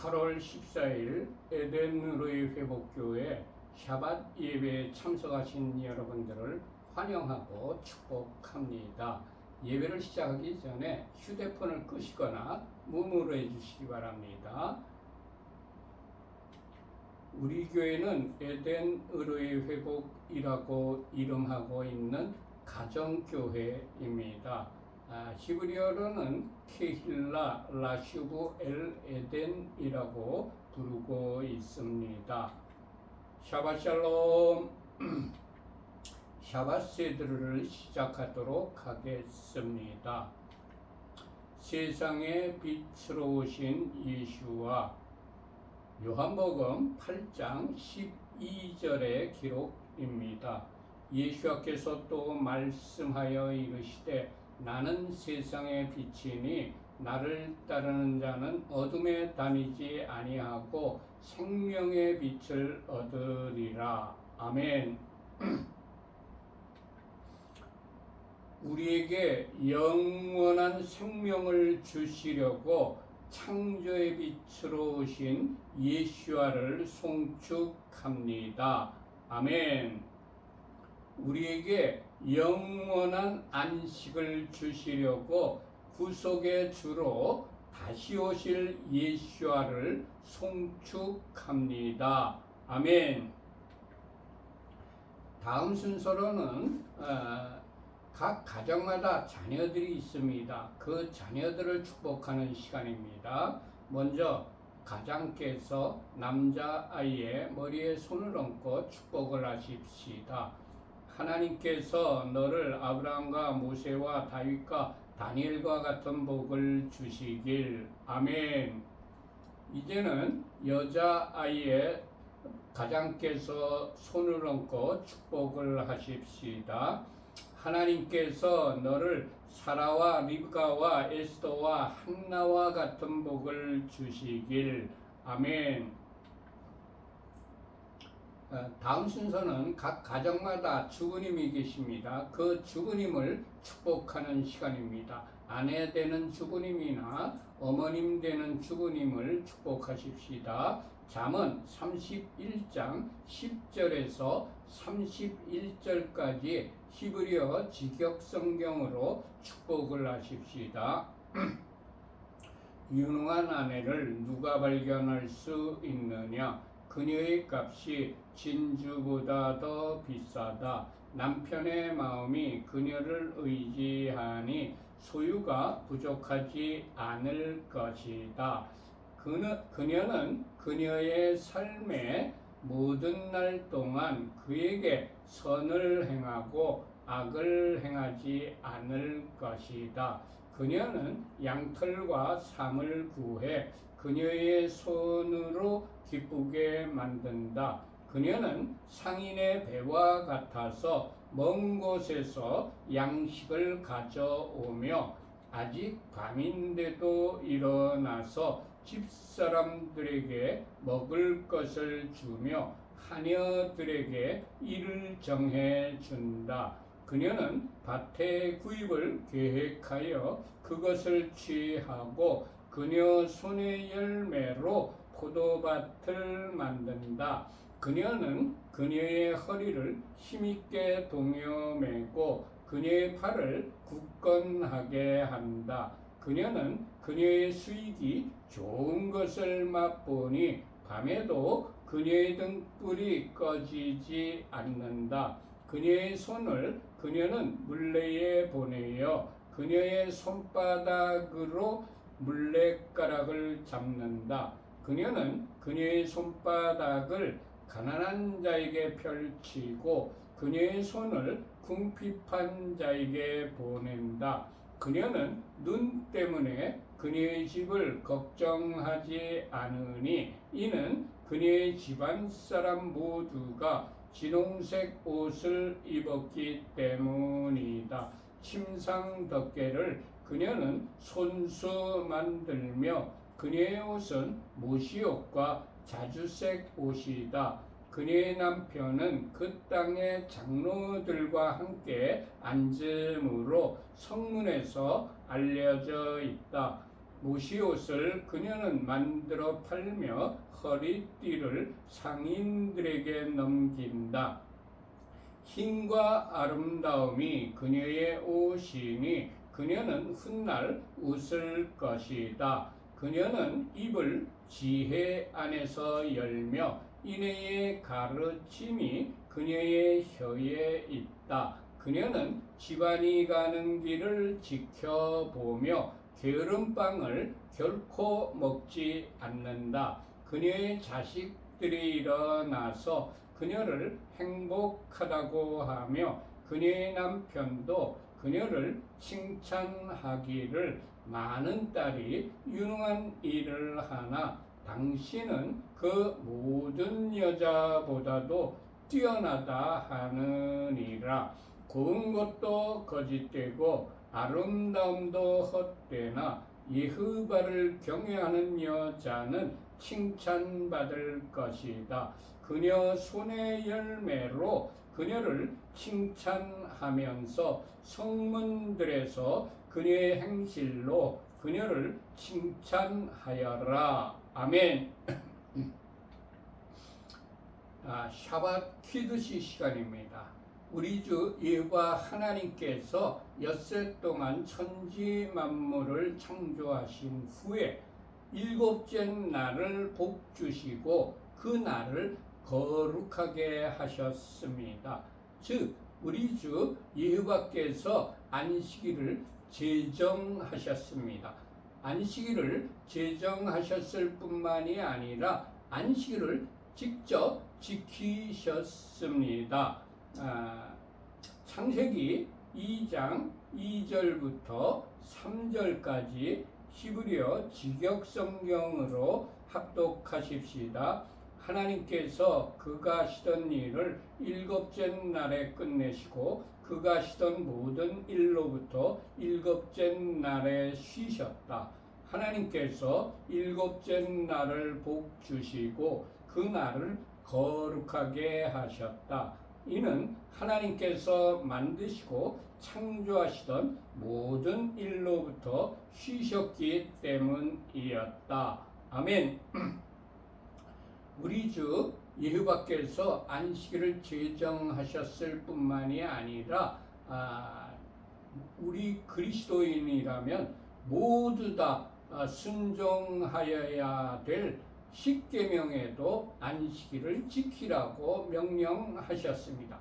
8월 14일 에덴으로의 회복교회 샤밧 예배에 참석하신 여러분들을 환영하고 축복합니다. 예배를 시작하기 전에 휴대폰을 끄시거나 무음으로 해주시기 바랍니다. 우리 교회는 에덴으로의 회복이라고 이름하고 있는 가정교회입니다. 히브리어로는 케힐라 라슈브 엘 에덴이라고 부르고 있습니다. 샤밧 샬롬. 샤밧 세드를 시작하도록 하겠습니다. 세상의 빛으로 오신 예수와 요한복음 8장 12절의 기록입니다. 예수께서 또 말씀하여 이르시되 나는 세상의 빛이니 나를 따르는 자는 어둠에 다니지 아니하고 생명의 빛을 얻으리라. 아멘. 우리에게 영원한 생명을 주시려고 창조의 빛으로 오신 예수와를 송축합니다. 아멘. 우리에게 영원한 안식을 주시려고 구속의 주로 다시 오실 예수와를 송축합니다. 아멘. 다음 순서로는 각 가정마다 자녀들이 있습니다. 그 자녀들을 축복하는 시간입니다. 먼저 가장께서 남자아이의 머리에 손을 얹고 축복을 하십시다. 하나님께서 너를 아브라함과 모세와 다윗과 다니엘과 같은 복을 주시길. 아멘. 이제는 여자아이의 가장께서 손을 얹고 축복을 하십시다. 하나님께서 너를 사라와 리브가와 에스더와 한나와 같은 복을 주시길. 아멘. 다음 순서는 각 가정마다 주부님이 계십니다. 그 주부님을 축복하는 시간입니다. 아내 되는 주부님이나 어머님 되는 주부님을 축복하십시다. 잠언 31장 10절에서 31절까지 히브리어 직역성경으로 축복을 하십시다. 유능한 아내를 누가 발견할 수 있느냐? 그녀의 값이 진주보다 더 비싸다. 남편의 마음이 그녀를 의지하니 소유가 부족하지 않을 것이다. 그녀는 그녀의 삶의 모든 날 동안 그에게 선을 행하고 악을 행하지 않을 것이다. 그녀는 양털과 삼을 구해 그녀의 손으로 기쁘게 만든다. 그녀는 상인의 배와 같아서 먼 곳에서 양식을 가져오며 아직 밤인데도 일어나서 집사람들에게 먹을 것을 주며 하녀들에게 일을 정해 준다. 그녀는 밭의 구입을 계획하여 그것을 취하고 그녀 손의 열매로 포도밭을 만든다. 그녀는 그녀의 허리를 힘있게 동여매고 그녀의 팔을 굳건하게 한다. 그녀는 그녀의 수익이 좋은 것을 맛보니 밤에도 그녀의 등불이 꺼지지 않는다. 그녀의 손을 그녀는 물레에 보내어 그녀의 손바닥으로 물레가락을 잡는다. 그녀는 그녀의 손바닥을 가난한 자에게 펼치고 그녀의 손을 궁핍한 자에게 보낸다. 그녀는 눈 때문에 그녀의 집을 걱정하지 않으니 이는 그녀의 집안 사람 모두가 진홍색 옷을 입었기 때문이다. 침상 덮개를 그녀는 손수 만들며 그녀의 옷은 모시옷과 자주색 옷이다. 그녀의 남편은 그 땅의 장로들과 함께 앉음으로 성문에서 알려져 있다. 모시옷을 그녀는 만들어 팔며 허리띠를 상인들에게 넘긴다. 힘과 아름다움이 그녀의 옷이니 그녀는 훗날 웃을 것이다. 그녀는 입을 지혜 안에서 열며 인애의 가르침이 그녀의 혀에 있다. 그녀는 집안이 가는 길을 지켜보며 게으름빵을 결코 먹지 않는다. 그녀의 자식들이 일어나서 그녀를 행복하다고 하며 그녀의 남편도 그녀를 칭찬하기를 많은 딸이 유능한 일을 하나 당신은 그 모든 여자보다도 뛰어나다 하느니라. 고운 것도 거짓되고 아름다움도 헛되나 여호와를 경외하는 여자는 칭찬받을 것이다. 그녀 손의 열매로 그녀를 칭찬하면서 성문들에서 그녀의 행실로 그녀를 칭찬하여라. 아멘. 샤밧 키드시 시간입니다. 우리 주 여호와 하나님께서 엿새 동안 천지 만물을 창조하신 후에 일곱째 날을 복 주시고 그 날을 거룩하게 하셨습니다. 즉 우리 주 여호와께서 안식일을 제정하셨습니다. 안식일을 제정하셨을 뿐만이 아니라 안식일을 직접 지키셨습니다. 창세기 2장 2절부터 3절까지 히브리어 직역성경으로 합독하십시다. 하나님께서 그가 하시던 일을 일곱째 날에 끝내시고 그가 하시던 모든 일로부터 일곱째 날에 쉬셨다. 하나님께서 일곱째 날을 복 주시고 그 날을 거룩하게 하셨다. 이는 하나님께서 만드시고 창조하시던 모든 일로부터 쉬셨기 때문이었다. 아멘. 우리 주 여호와께서 안식일을 제정하셨을 뿐만이 아니라 우리 그리스도인이라면 모두 다 순종하여야 될 십계명에도 안식일을 지키라고 명령하셨습니다.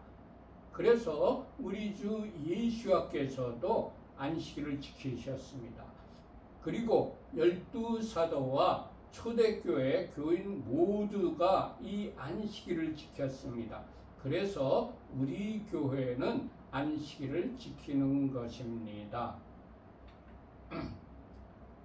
그래서 우리 주 예수와께서도 안식일을 지키셨습니다. 그리고 12사도와 초대교회 교인 모두가 이 안식일을 지켰습니다. 그래서 우리 교회는 안식일을 지키는 것입니다.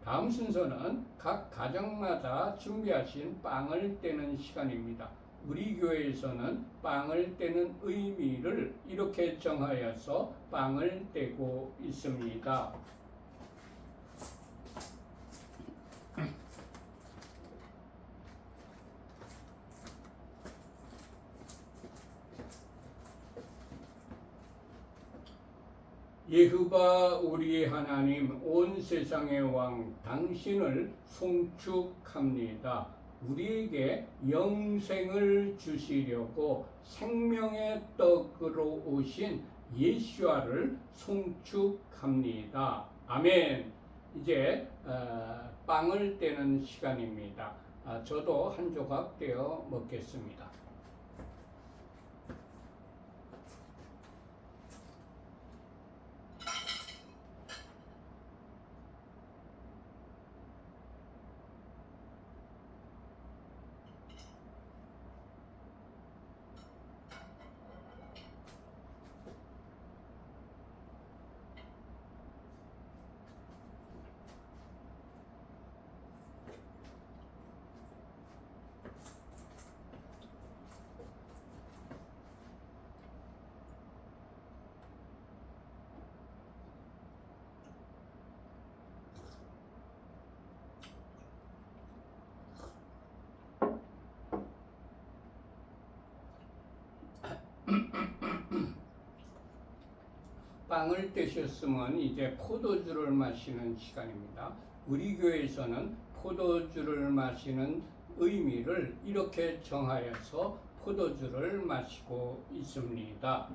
다음 순서는 각 가정마다 준비하신 빵을 떼는 시간입니다. 우리 교회에서는 빵을 떼는 의미를 이렇게 정하여서 빵을 떼고 있습니다. 여호와 우리 하나님 온 세상의 왕 당신을 송축합니다. 우리에게 영생을 주시려고 생명의 떡으로 오신 예수와를 송축합니다. 아멘. 이제 빵을 떼는 시간입니다. 저도 한 조각 떼어 먹겠습니다. 빵을 떼셨으면 이제 포도주를 마시는 시간입니다. 우리 교회에서는 포도주를 마시는 의미를 이렇게 정하여서 포도주를 마시고 있습니다.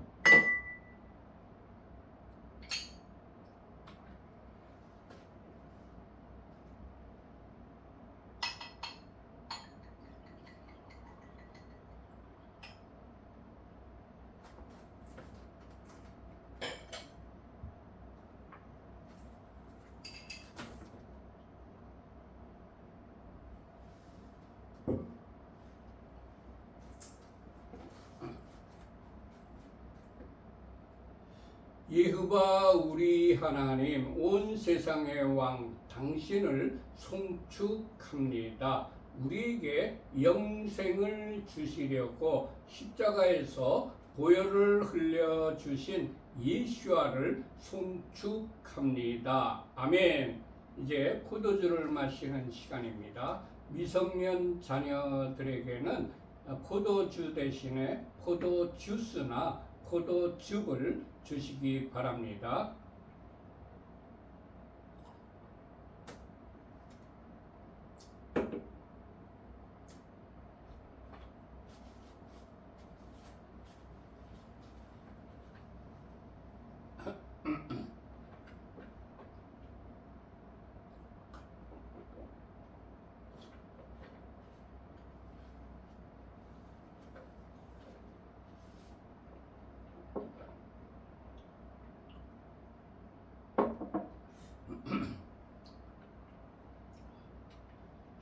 여호와 우리 하나님 온 세상의 왕 당신을 송축합니다. 우리에게 영생을 주시려고 십자가에서 보혈을 흘려 주신 예수와를 송축합니다. 아멘. 이제 포도주를 마시는 시간입니다. 미성년 자녀들에게는 포도주 대신에 포도주스나 포도즙을 주시기 바랍니다.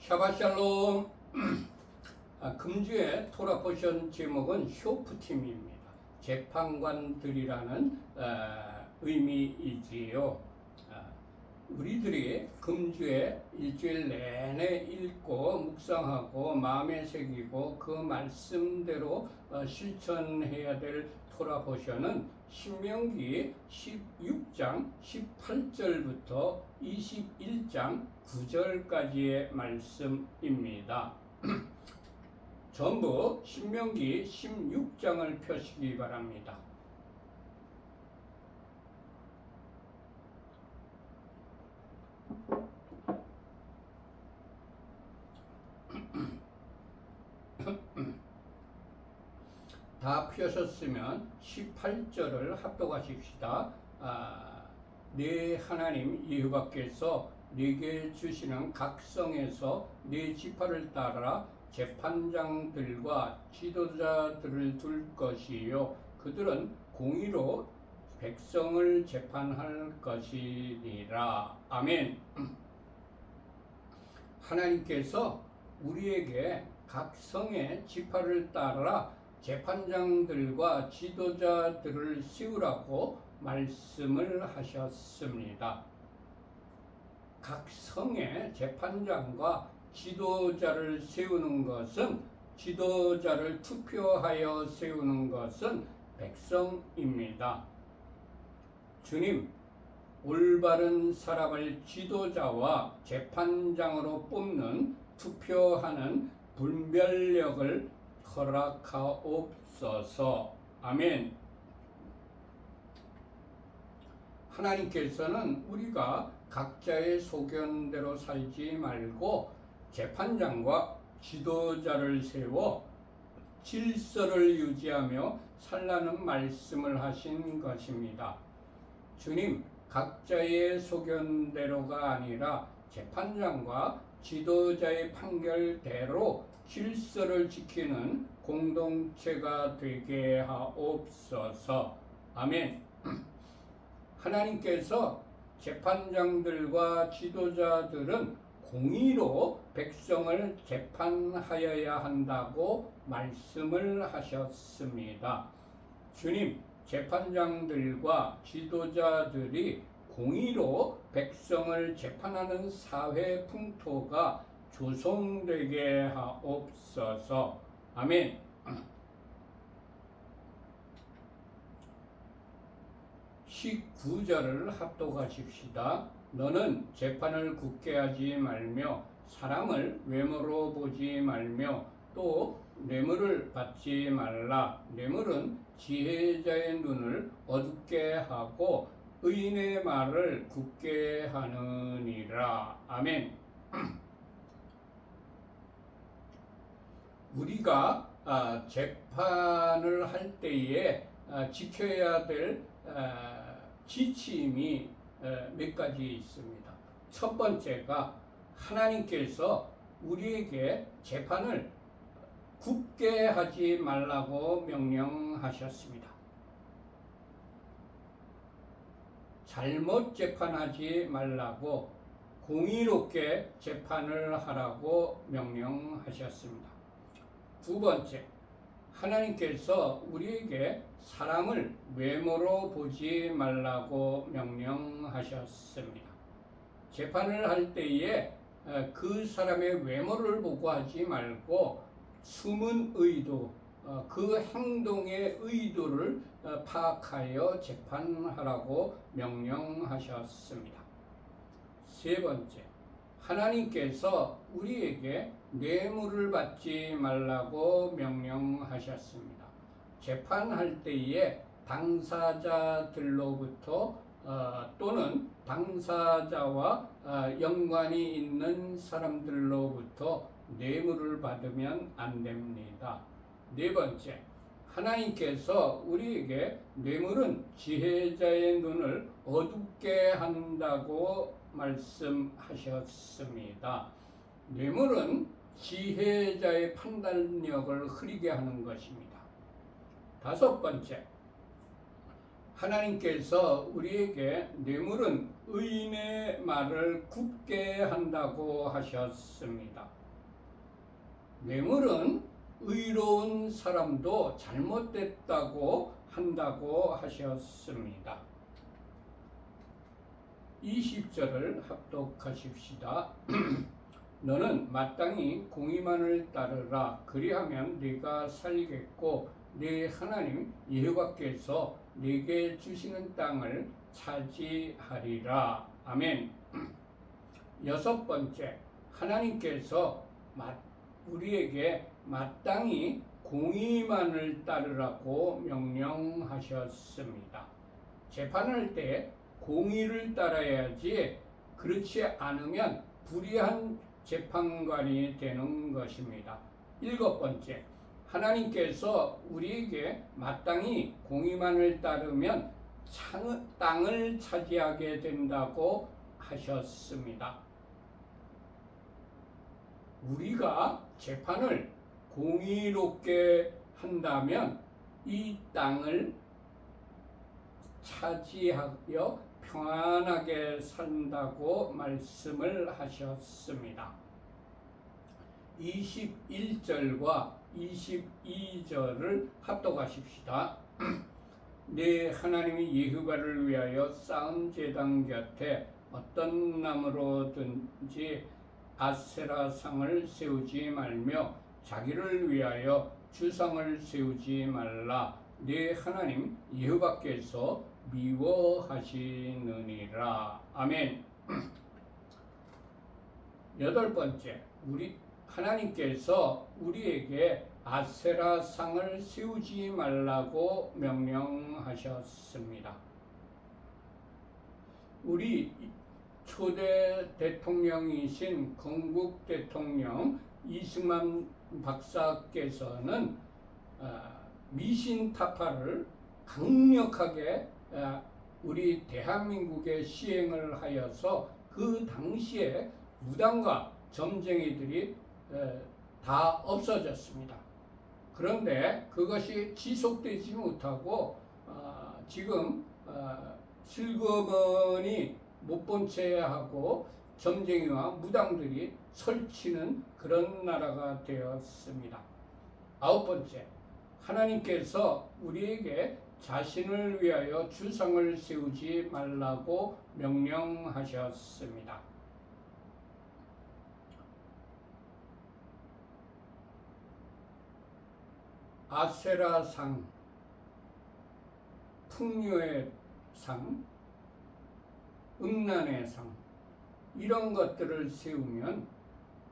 샤바샬롬. 금주의 토라 포션 제목은 쇼프팀입니다. 재판관들이라는 의미이지요. 우리들이 금주에 일주일 내내 읽고 묵상하고 마음에 새기고 그 말씀대로 실천해야 될 토라 포션은 신명기 16장 18절부터 21장 9절까지의 말씀입니다. 전부 신명기 16장을 펴시기 바랍니다. 다 펴셨으면 18절을 합독하십시다. 네 하나님 여호와께서 네게 주시는 각 성에서 네 지파를 따라 재판장들과 지도자들을 둘 것이요 그들은 공의로 백성을 재판할 것이니라. 아멘. 하나님께서 우리에게 각 성의 지파를 따라 재판장들과 지도자들을 세우라고 말씀을 하셨습니다. 각 성의 재판장과 지도자를 세우는 것은 지도자를 투표하여 세우는 것은 백성입니다. 주님, 올바른 사람을 지도자와 재판장으로 뽑는 투표하는 분별력을 허락하옵소서. 아멘. 하나님께서는 우리가 각자의 소견대로 살지 말고 재판장과 지도자를 세워 질서를 유지하며 살라는 말씀을 하신 것입니다. 주님, 각자의 소견대로가 아니라 재판장과 지도자의 판결대로 질서를 지키는 공동체가 되게 하옵소서. 아멘. 하나님께서 재판장들과 지도자들은 공의로 백성을 재판하여야 한다고 말씀을 하셨습니다. 주님, 재판장들과 지도자들이 공의로 백성을 재판하는 사회 풍토가 조성되게 하옵소서. 아멘. 19절을 합독하십시다. 너는 재판을 굳게 하지 말며 사람을 외모로 보지 말며 또 뇌물을 받지 말라. 뇌물은 지혜자의 눈을 어둡게 하고 의인의 말을 굳게 하느니라. 아멘. 우리가 재판을 할 때에 지켜야 될 지침이 몇 가지 있습니다. 첫 번째가 하나님께서 우리에게 재판을 굳게 하지 말라고 명령하셨습니다. 잘못 재판하지 말라고 공의롭게 재판을 하라고 명령하셨습니다. 두 번째, 하나님께서 우리에게 사람을 외모로 보지 말라고 명령하셨습니다. 재판을 할 때에 그 사람의 외모를 보고 하지 말고 숨은 의도, 그 행동의 의도를 파악하여 재판하라고 명령하셨습니다. 세 번째, 하나님께서 우리에게 뇌물을 받지 말라고 명령하셨습니다. 재판할 때에 당사자들로부터 또는 당사자와 연관이 있는 사람들로부터 뇌물을 받으면 안 됩니다. 네 번째, 하나님께서 우리에게 뇌물은 지혜자의 눈을 어둡게 한다고 말씀하셨습니다. 뇌물은 지혜자의 판단력을 흐리게 하는 것입니다. 다섯 번째, 하나님께서 우리에게 뇌물은 의인의 말을 굳게 한다고 하셨습니다. 뇌물은 의로운 사람도 잘못됐다고 한다고 하셨습니다. 20절을 합독하십시다. 너는 마땅히 공의만을 따르라. 그리하면 네가 살겠고 네 하나님 여호와께서 네게 주시는 땅을 차지하리라. 아멘. 여섯 번째, 하나님께서 우리에게 마땅히 공의만을 따르라고 명령하셨습니다. 재판할 때 공의를 따라야지 그렇지 않으면 불의한 재판관이 되는 것입니다. 일곱 번째, 하나님께서 우리에게 마땅히 공의만을 따르면 땅을 차지하게 된다고 하셨습니다. 우리가 재판을 공의롭게 한다면 이 땅을 차지하여 평안하게 산다고 말씀을 하셨습니다. 21절과 22절을 합독하십시다. 네 하나님이 여호와를 위하여 쌓은 제단 곁에 어떤 나무로든지 아세라 상을 세우지 말며 자기를 위하여 주상을 세우지 말라. 네 하나님 여호와께서 미워하시느니라. 아멘. 여덟 번째, 하나님께서 우리에게 아세라 상을 세우지 말라고 명령하셨습니다. 우리 초대 대통령이신 건국 대통령 이승만 박사께서는 미신 타파를 강력하게 우리 대한민국에 시행을 하여서 그 당시에 무당과 점쟁이들이 다 없어졌습니다. 그런데 그것이 지속되지 못하고 지금 슬그머니 못 본 채 하고 점쟁이와 무당들이 설치는 그런 나라가 되었습니다. 아홉 번째, 하나님께서 우리에게 자신을 위하여 주상을 세우지 말라고 명령하셨습니다. 아세라 상, 풍요의 상, 음란의 상, 이런 것들을 세우면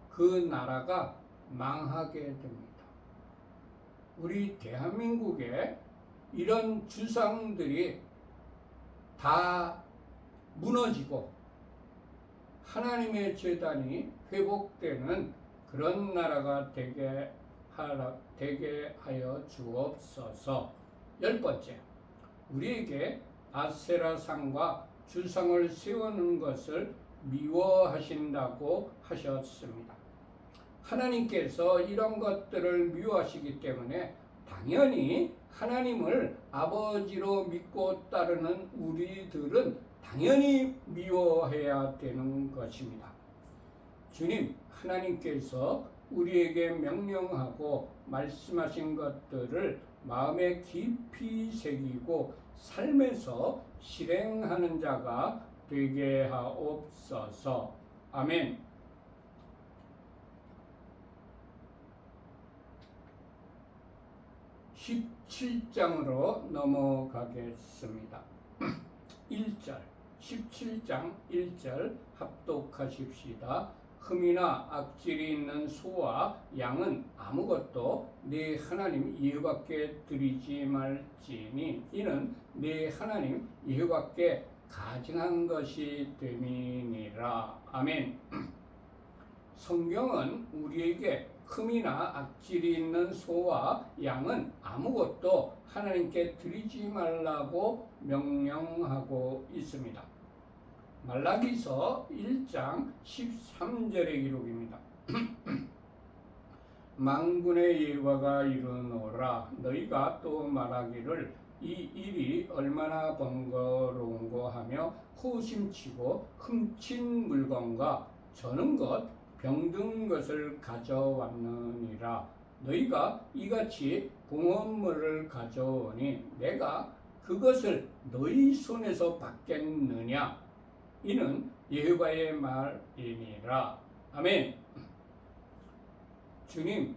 그 나라가 망하게 됩니다. 우리 대한민국에 이런 주상들이 다 무너지고 하나님의 제단이 회복되는 그런 나라가 되게 하여 주옵소서. 10번째, 우리에게 아세라상과 주상을 세우는 것을 미워하신다고 하셨습니다. 하나님께서 이런 것들을 미워하시기 때문에 당연히 하나님을 아버지로 믿고 따르는 우리들은 당연히 미워해야 되는 것입니다. 주님, 하나님께서 우리에게 명령하고 말씀하신 것들을 마음에 깊이 새기고 삶에서 실행하는 자가 되게 하옵소서. 아멘. 17장으로 넘어가겠습니다. 1절, 17장 1절 합독하십시다. 흠이나 악질이 있는 소와 양은 아무것도 네 하나님 여호와께 드리지 말지니 이는 네 하나님 여호와께 가증한 것이 됨이니라. 아멘. 성경은 우리에게 흠이나 악질이 있는 소와 양은 아무것도 하나님께 드리지 말라고 명령하고 있습니다. 말라기서 1장 13절의 기록입니다. 만군의 여호와가 이르노라. 너희가 또 말하기를 이 일이 얼마나 번거로운고 하며 호심치고 훔친 물건과 저는 것 병든 것을 가져왔느니라. 너희가 이같이 봉헌물을 가져오니 내가 그것을 너희 손에서 받겠느냐. 이는 여호와의 말이니라. 아멘. 주님,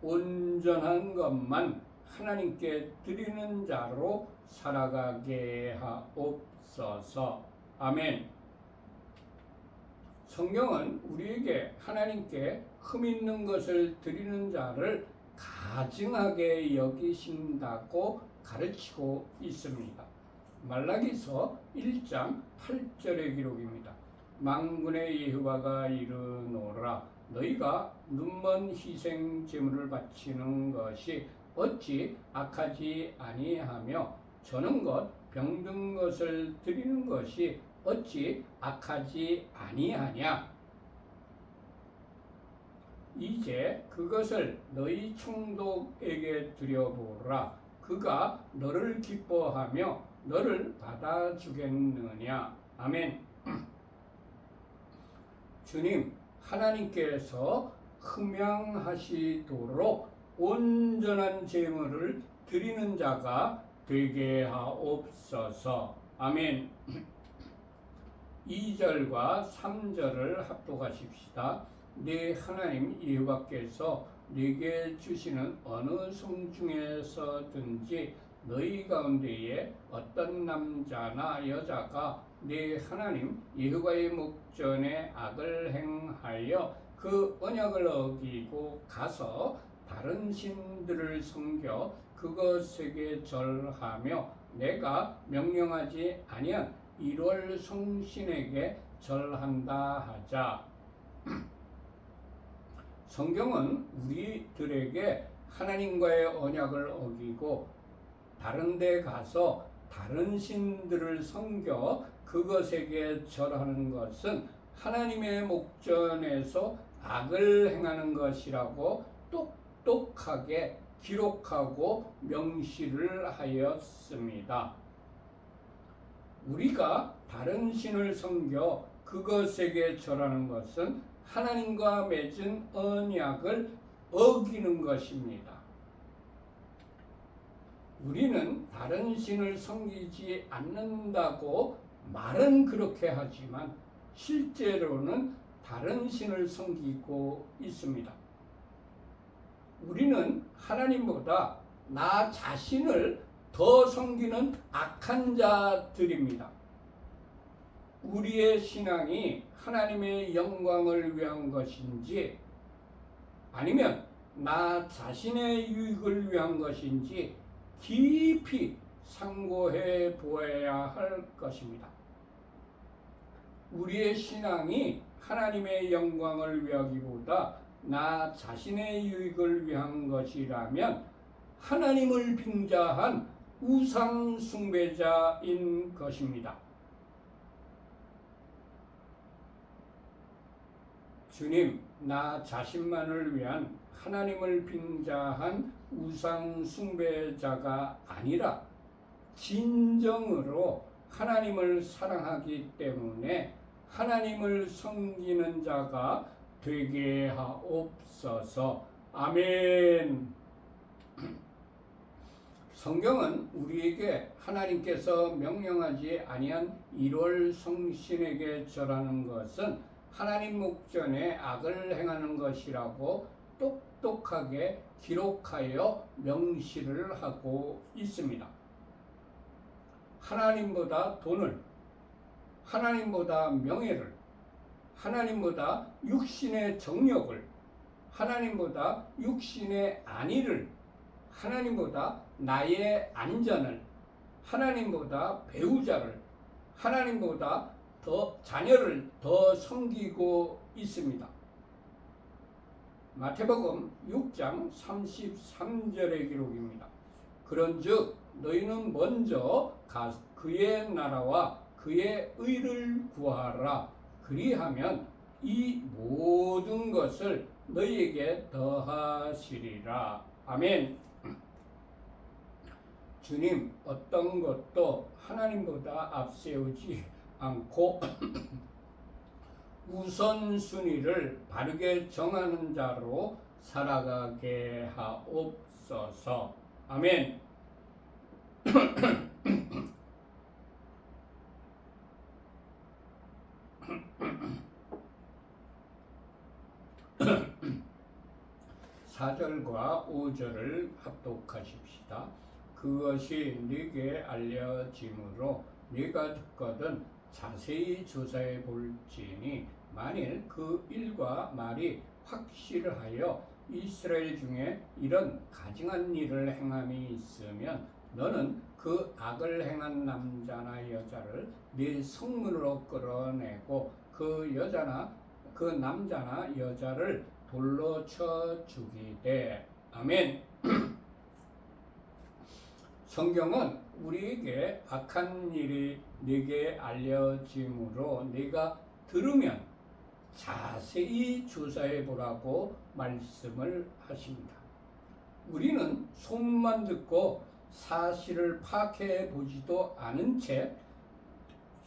온전한 것만 하나님께 드리는 자로 살아가게 하옵소서. 아멘. 성경은 우리에게 하나님께 흠 있는 것을 드리는 자를 가증하게 여기신다고 가르치고 있습니다. 말라기서 1장 8절의 기록입니다. 만군의 여호와가 이르노라. 너희가 눈먼 희생 제물을 바치는 것이 어찌 악하지 아니하며 저는 것 병든 것을 드리는 것이 어찌 악하지 아니하냐. 이제 그것을 너희 총독에게 드려보라. 그가 너를 기뻐하며 너를 받아주겠느냐. 아멘. 주님, 하나님께서 흠양하시도록 온전한 제물을 드리는 자가 되게 하옵소서. 아멘. 2절과 3절을 합독하십시다. 네 하나님 여호와께서 네게 주시는 어느 성 중에서든지 너희 가운데에 어떤 남자나 여자가 네 하나님 여호와의 목전에 악을 행하여 그 언약을 어기고 가서 다른 신들을 섬겨 그것에게 절하며 내가 명령하지 아니한 1월 성신에게 절한다 하자. 성경은 우리들에게 하나님과의 언약을 어기고 다른 데 가서 다른 신들을 섬겨 그것에게 절하는 것은 하나님의 목전에서 악을 행하는 것이라고 똑똑하게 기록하고 명시를 하였습니다. 우리가 다른 신을 섬겨 그것에게 절하는 것은 하나님과 맺은 언약을 어기는 것입니다. 우리는 다른 신을 섬기지 않는다고 말은 그렇게 하지만 실제로는 다른 신을 섬기고 있습니다. 우리는 하나님보다 나 자신을 더 섬기는 악한 자들입니다. 우리의 신앙이 하나님의 영광을 위한 것인지 아니면 나 자신의 유익을 위한 것인지 깊이 상고해 보아야 할 것입니다. 우리의 신앙이 하나님의 영광을 위하기보다 나 자신의 유익을 위한 것이라면 하나님을 빙자한 우상 숭배자인 것입니다. 주님, 나 자신만을 위한 하나님을 빙자한 우상 숭배자가 아니라 진정으로 하나님을 사랑하기 때문에 하나님을 섬기는 자가 되게 하옵소서. 아멘. 성경은 우리에게 하나님께서 명령하지 아니한 1월 성신에게 절하는 것은 하나님 목전에 악을 행하는 것이라고 똑똑하게 기록하여 명시를 하고 있습니다. 하나님보다 돈을, 하나님보다 명예를, 하나님보다 육신의 정력을, 하나님보다 육신의 안위를, 하나님보다 나의 안전을, 하나님보다 배우자를, 하나님보다 자녀를 더 섬기고 있습니다. 마태복음 6장 33절의 기록입니다. 그런즉 너희는 먼저 그의 나라와 그의 의를 구하라. 그리하면 이 모든 것을 너희에게 더하시리라. 아멘. 주님, 어떤 것도 하나님보다 앞세우지 않고 우선순위를 바르게 정하는 자로 살아가게 하옵소서. 아멘. (4절과) (5절을) 합독하십시다. 그것이 네게 알려짐으로 네가 듣거든 자세히 조사해 볼지니 만일 그 일과 말이 확실하여 이스라엘 중에 이런 가증한 일을 행함이 있으면 너는 그 악을 행한 남자나 여자를 네 성문으로 끌어내고 그 남자나 여자를 돌로 쳐 죽이되. 아멘. 성경은 우리에게 악한 일이 네게 알려짐으로 네가 들으면 자세히 조사해 보라고 말씀을 하십니다. 우리는 소문만 듣고 사실을 파악해 보지도 않은 채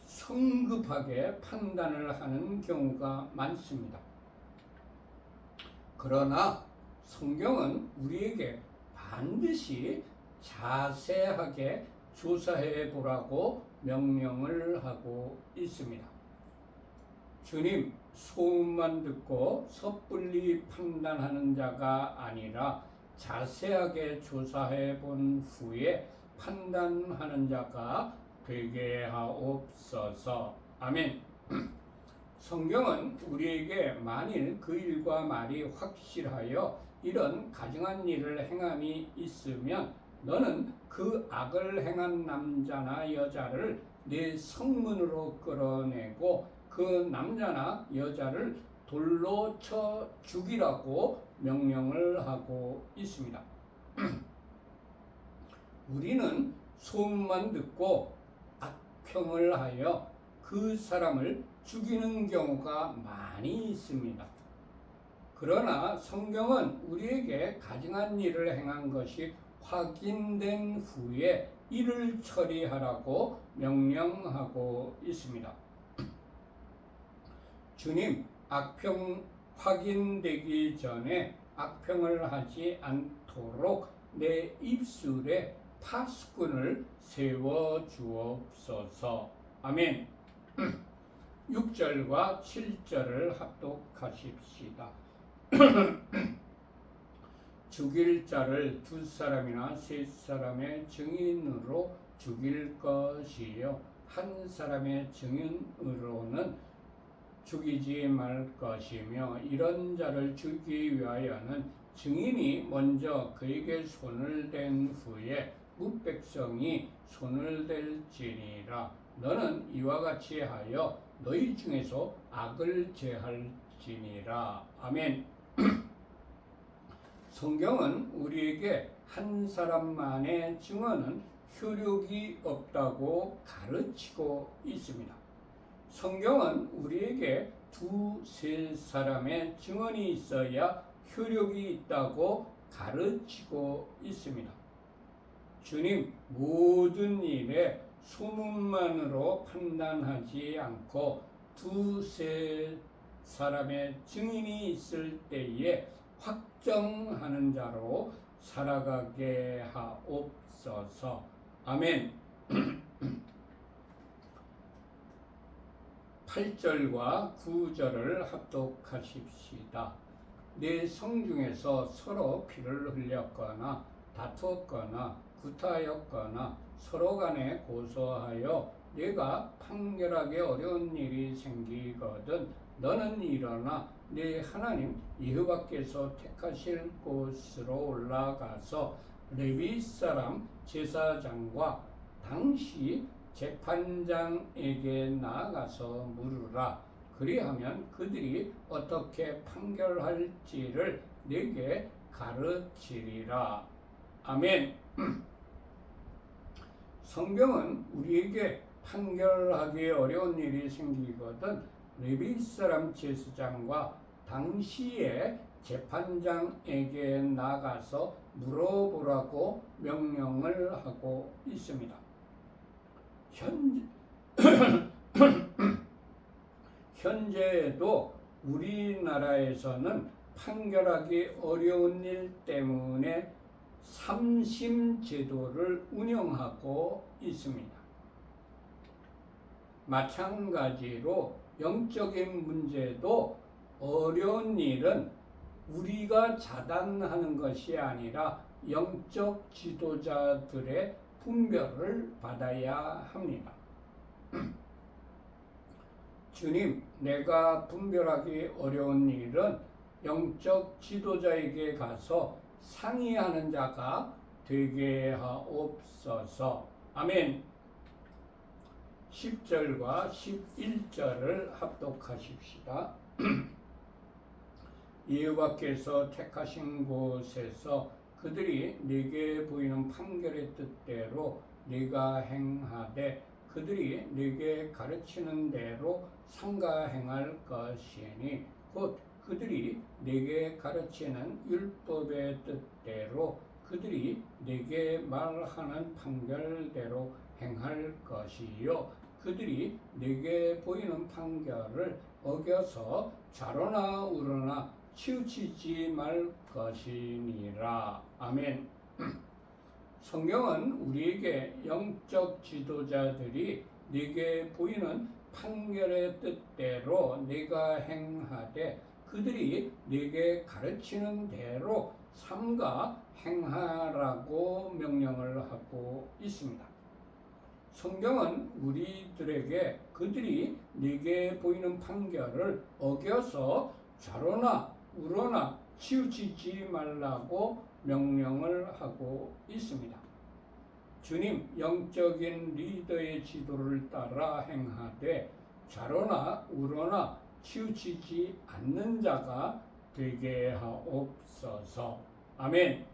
성급하게 판단을 하는 경우가 많습니다. 그러나 성경은 우리에게 반드시 자세하게 조사해 보라고 명령을 하고 있습니다. 주님, 소문만 듣고 섣불리 판단하는 자가 아니라 자세하게 조사해 본 후에 판단하는 자가 되게 하옵소서. 아멘. 성경은 우리에게 만일 그 일과 말이 확실하여 이런 가증한 일을 행함이 있으면 너는 그 악을 행한 남자나 여자를 네 성문으로 끌어내고 그 남자나 여자를 돌로 쳐 죽이라고 명령을 하고 있습니다. 우리는 소문만 듣고 악평을 하여 그 사람을 죽이는 경우가 많이 있습니다. 그러나 성경은 우리에게 가증한 일을 행한 것이 확인된 후에 이를 처리하라고 명령하고 있습니다. 주님, 악평 확인되기 전에 악평을 하지 않도록 내 입술에 파수꾼을 세워 주옵소서. 아멘. 6절과 7절을 합독하십시다. 죽일 자를 2사람이나 3사람의 증인으로 죽일 것이요 1사람의 증인으로는 죽이지 말 것이며 이런 자를 죽이기 위하여는 증인이 먼저 그에게 손을 댄 후에 뭇백성이 손을 댈지니라. 너는 이와 같이 하여 너희 중에서 악을 제할지니라. 아멘. 성경은 우리에게 한 사람만의 증언은 효력이 없다고 가르치고 있습니다. 성경은 우리에게 두세 사람의 증언이 있어야 효력이 있다고 가르치고 있습니다. 주님, 모든 일에 소문만으로 판단하지 않고 두세 사람의 증인이 있을 때에 확정하는 자로 살아가게 하옵소서. 아멘. 8절과 9절을 합독하십시다. 내 성중에서 서로 피를 흘렸거나 다투었거나 구타하였거나 서로 간에 고소하여 내가 판결하기 어려운 일이 생기거든 너는 일어나 내 하나님 여호와께서 택하실 곳으로 올라가서 레위 사람 제사장과 당시 재판장에게 나아가서 물으라. 그리하면 그들이 어떻게 판결할지를 내게 가르치리라. 아멘. 성경은 우리에게 판결하기 어려운 일이 생기거든 레위 사람 제사장과 당시의 재판장에게 나가서 물어보라고 명령을 하고 있습니다. 현재에도 우리나라에서는 판결하기 어려운 일 때문에 삼심 제도를 운영하고 있습니다. 마찬가지로 영적인 문제도 어려운 일은 우리가 자단하는 것이 아니라 영적 지도자들의 분별을 받아야 합니다. 주님, 내가 분별하기 어려운 일은 영적 지도자에게 가서 상의하는 자가 되게 하옵소서. 아멘. 10절과 11절을 합독하십시다. 여호와께서 택하신 곳에서 그들이 네게 보이는 판결의 뜻대로 네가 행하되 그들이 네게 가르치는 대로 삼가 행할 것이니 곧 그들이 네게 가르치는 율법의 뜻대로 그들이 네게 말하는 판결대로 행할 것이요 그들이 네게 보이는 판결을 어겨서 좌로나 우로나 치우치지 말 것이니라. 아멘. 성경은 우리에게 영적 지도자들이 네게 보이는 판결의 뜻대로 네가 행하되 그들이 네게 가르치는 대로 삼가 행하라고 명령을 하고 있습니다. 성경은 우리들에게 그들이 네게 보이는 판결을 어겨서 좌로나 우로나 치우치지 말라고 명령을 하고 있습니다. 주님, 영적인 리더의 지도를 따라 행하되 좌로나 우로나 치우치지 않는 자가 되게 하옵소서. 아멘.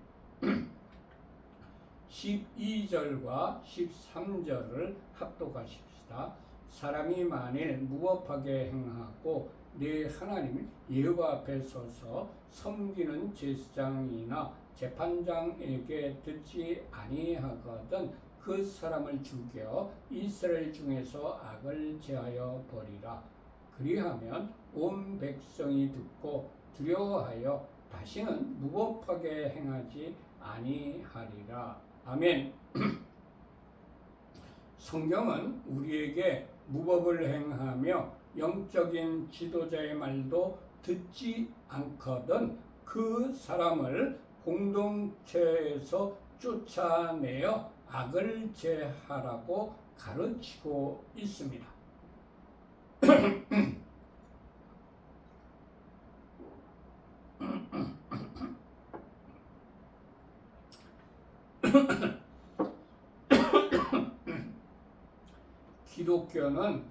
12절과 13절을 합독하십시다. 사람이 만일 무법하게 행하고 네 하나님 여호와 앞에 서서 섬기는 제사장이나 재판장에게 듣지 아니하거든 그 사람을 죽여 이스라엘 중에서 악을 제하여 버리라. 그리하면 온 백성이 듣고 두려워하여 다시는 무법하게 행하지 아니하리라. 아멘. 성경은 우리에게 무법을 행하며 영적인 지도자의 말도 듣지 않거든 그 사람을 공동체에서 쫓아내어 악을 제하라고 가르치고 있습니다. 기독교는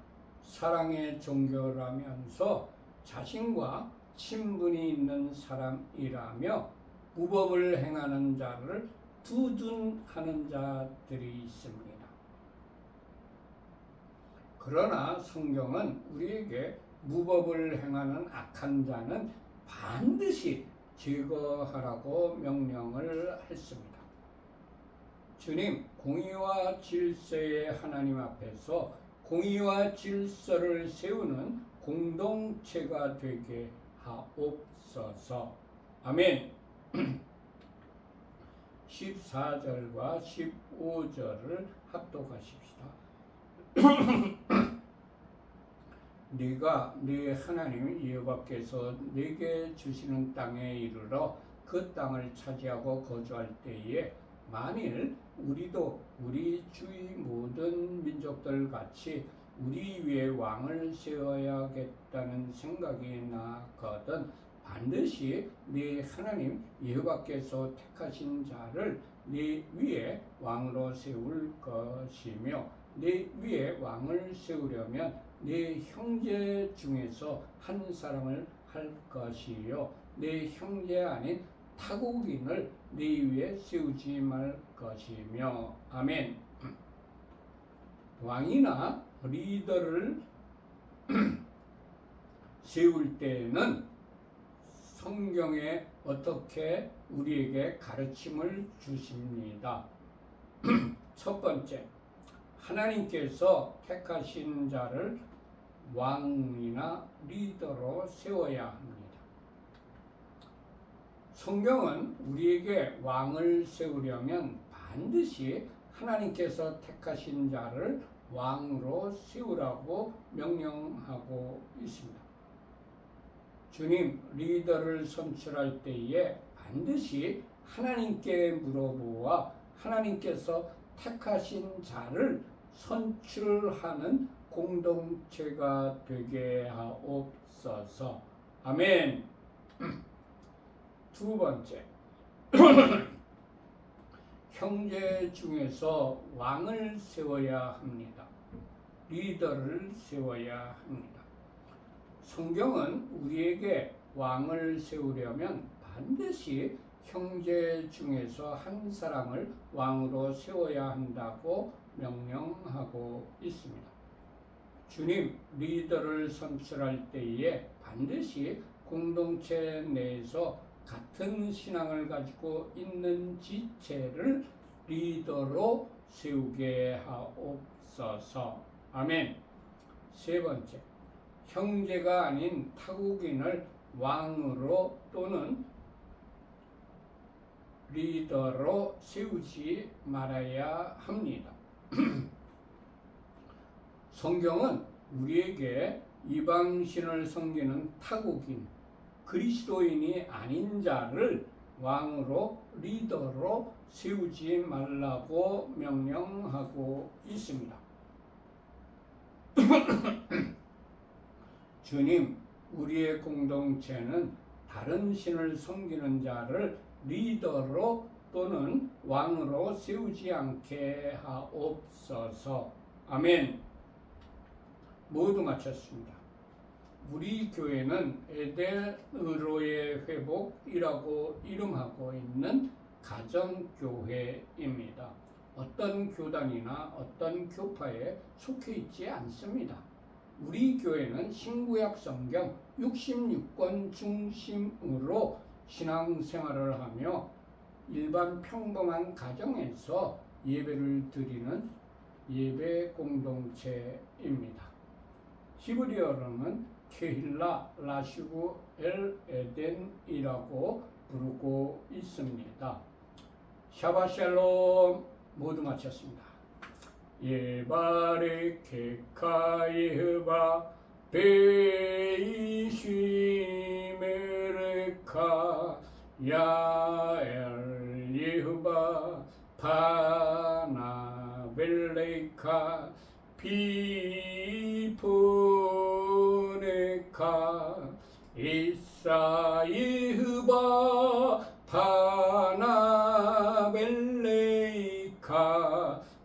사랑의 종교라면서 자신과 친분이 있는 사람이라며 무법을 행하는 자를 두둔하는 자들이 있습니다. 그러나 성경은 우리에게 무법을 행하는 악한 자는 반드시 제거하라고 명령을 했습니다. 주님, 공의와 질서의 하나님 앞에서 공의와 질서를 세우는 공동체가 되게 하옵소서. 아멘. 14절과 15절을 합독하십시다. 네가 네 하나님 여호와께서 네게 주시는 땅에 이르러 그 땅을 차지하고 거주할 때에 만일 우리도 우리 주위 모든 민족들 같이 우리 위에 왕을 세워야겠다는 생각이 나거든 반드시 네 하나님 여호와께서 택하신 자를 네 위에 왕으로 세울 것이며 네 위에 왕을 세우려면 네 형제 중에서 한 사람을 할 것이요 네 형제 아닌 타국인을 네 위에 세우지 말 것이며 아멘. 왕이나 리더를 세울 때에는 성경에 어떻게 우리에게 가르침을 주십니다. 첫 번째, 하나님께서 택하신 자를 왕이나 리더로 세워야 합니다. 성경은 우리에게 왕을 세우려면 반드시 하나님께서 택하신 자를 왕으로 세우라고 명령하고 있습니다. 주님, 리더를 선출할 때에 반드시 하나님께 물어보아 하나님께서 택하신 자를 선출하는 공동체가 되게 하옵소서. 아멘. 두 번째, 형제 중에서 왕을 세워야 합니다. 리더를 세워야 합니다. 성경은 우리에게 왕을 세우려면 반드시 형제 중에서 한 사람을 왕으로 세워야 한다고 명령하고 있습니다. 주님, 리더를 선출할 때에 반드시 공동체 내에서 같은 신앙을 가지고 있는 지체를 리더로 세우게 하옵소서. 아멘. 세 번째, 형제가 아닌 타국인을 왕으로 또는 리더로 세우지 말아야 합니다. 성경은 우리에게 이방신을 섬기는 타국인, 그리스도인이 아닌 자를 왕으로 리더로 세우지 말라고 명령하고 있습니다. 주님, 우리의 공동체는 다른 신을 섬기는 자를 리더로 또는 왕으로 세우지 않게 하옵소서. 아멘. 모두 마쳤습니다. 우리 교회는 에덴으로의 회복이라고 이름하고 있는 가정교회입니다. 어떤 교단이나 어떤 교파에 속해 있지 않습니다. 우리 교회는 신구약 성경 66권 중심으로 신앙생활을 하며 일반 평범한 가정에서 예배를 드리는 예배 공동체입니다. 히브리어로는 케힐라 라시브 엘 에덴이라고 부르고 있습니다. 샤바샬롬. 모두 마쳤습니다. 예바레케카 예흐바 베이시메레카 야엘 예흐바 파나벨레카 비푸네카 이사이흐바 파나벨레카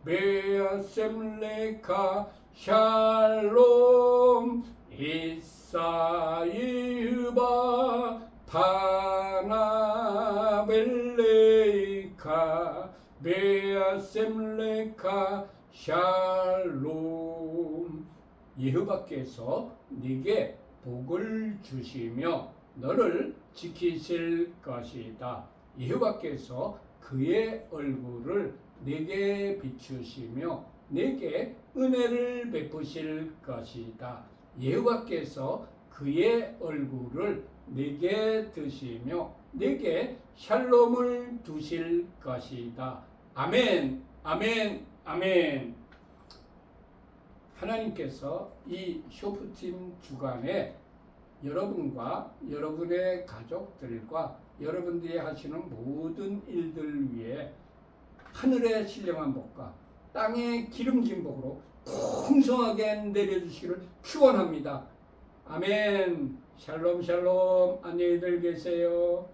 베아셈레카 샬롬 이사이바 타나벨레이카 베아셈레카 샬롬. 여호와께서 네게 복을 주시며 너를 지키실 것이다. 여호와께서 그의 얼굴을 네게 비추시며 네게 은혜를 베푸실 것이다. 여호와께서 그의 얼굴을 네게 드시며 네게 샬롬을 두실 것이다. 아멘, 아멘, 아멘. 하나님께서 이 쇼프팀 주간에 여러분과 여러분의 가족들과 여러분들이 하시는 모든 일들 위해 하늘의 신령한 복과 땅의 기름진 복으로 풍성하게 내려주시기를 축원합니다. 아멘. 샬롬 샬롬. 안녕히들 계세요.